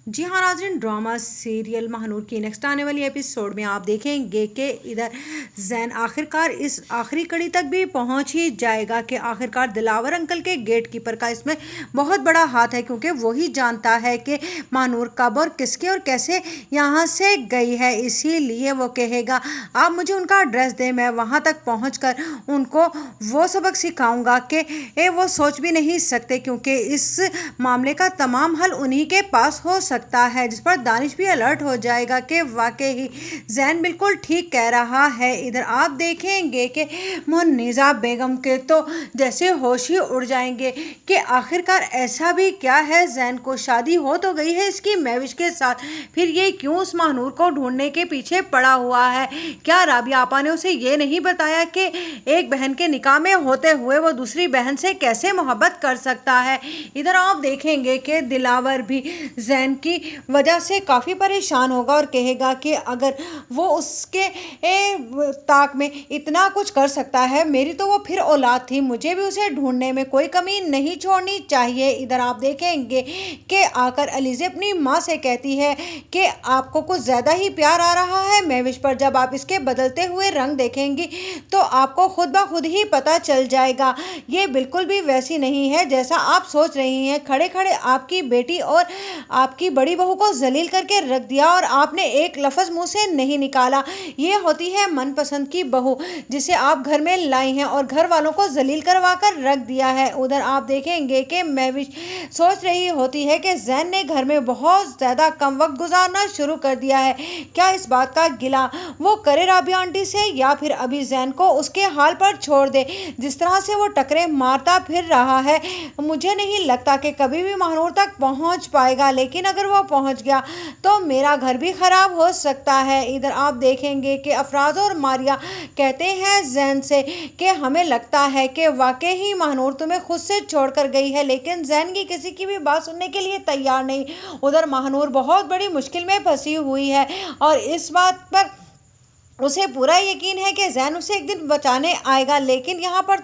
जी हाँ नाज़रीन, drama serial Mahnoor की नेक्स्ट आने वाली एपिसोड में आप देखेंगे कि इधर जैन आखिरकार इस आखिरी कड़ी तक भी पहुंच ही जाएगा कि आखिरकार दिलावर अंकल के गेट कीपर का इसमें बहुत बड़ा हाथ है, क्योंकि वही जानता है कि महानूर कब और किसके और कैसे यहाँ से गई है। इसीलिए वो कहेगा आप मुझे उनका एड्रेस दें, मैं वहाँ तक पहुँच कर उनको वो सबक सिखाऊंगा कि वो सोच भी नहीं सकते, क्योंकि इस मामले का तमाम हल उन्हीं के पास हो सकता है। जिस पर दानिश भी अलर्ट हो जाएगा कि वाकई ही जैन बिल्कुल ठीक कह रहा है। इधर आप देखेंगे कि मुन्नीज़ा बेगम के तो जैसे होश ही उड़ जाएंगे कि आखिरकार ऐसा भी क्या है, जैन को शादी हो तो गई है इसकी महविश के साथ, फिर ये क्यों उस महानूर को ढूंढने के पीछे पड़ा हुआ है। क्या राबिया आपा ने उसे ये नहीं बताया कि एक बहन के निकाह में होते हुए वो दूसरी बहन से कैसे मोहब्बत कर सकता है। इधर आप देखेंगे कि दिलावर भी जैन की वजह से काफ़ी परेशान होगा और कहेगा कि अगर वो उसके ताक में इतना कुछ कर सकता है, मेरी तो वो फिर औलाद थी, मुझे भी उसे ढूंढने में कोई कमी नहीं छोड़नी चाहिए। इधर आप देखेंगे कि आकर अलीज़े अपनी माँ से कहती है कि आपको कुछ ज़्यादा ही प्यार आ रहा है महविश पर, जब आप इसके बदलते हुए रंग देखेंगी तो आपको खुद ब खुद ही पता चल जाएगा ये बिल्कुल भी वैसी नहीं है जैसा आप सोच रही हैं। खड़े खड़े आपकी बेटी और आपकी बड़ी बहू को जलील करके रख दिया और आपने एक लफ्ज़ मुंह से नहीं निकाला। ये होती है मनपसंद की बहू जिसे आप घर में लाई हैं और घर वालों को जलील करवा कर रख दिया है। उधर आप देखेंगे कि महविश सोच रही होती है कि जैन ने घर में बहुत ज़्यादा कम वक्त गुजारना शुरू कर दिया है। क्या इस बात का गिला वो करे राबिया आंटी से, या फिर अभी जैन को उसके हाल पर छोड़ दे। जिस तरह से वो टकरे मारता फिर रहा है, मुझे नहीं लगता कि कभी भी महानूर तक पहुंच पाएगा, लेकिन अगर वो पहुंच गया तो मेरा घर भी खराब हो सकता है। इधर आप देखेंगे कि अफराज और मारिया कहते हैं जैन से कि हमें लगता है कि वाकई ही महानूर तुम्हें खुद से छोड़कर गई है, लेकिन जैन की किसी की भी बात सुनने के लिए तैयार नहीं। उधर महानूर बहुत बड़ी मुश्किल में फंसी हुई है और इस बात पर उसे पूरा यकीन है कि जैन उसे एक दिन बचाने आएगा, लेकिन यहाँ पर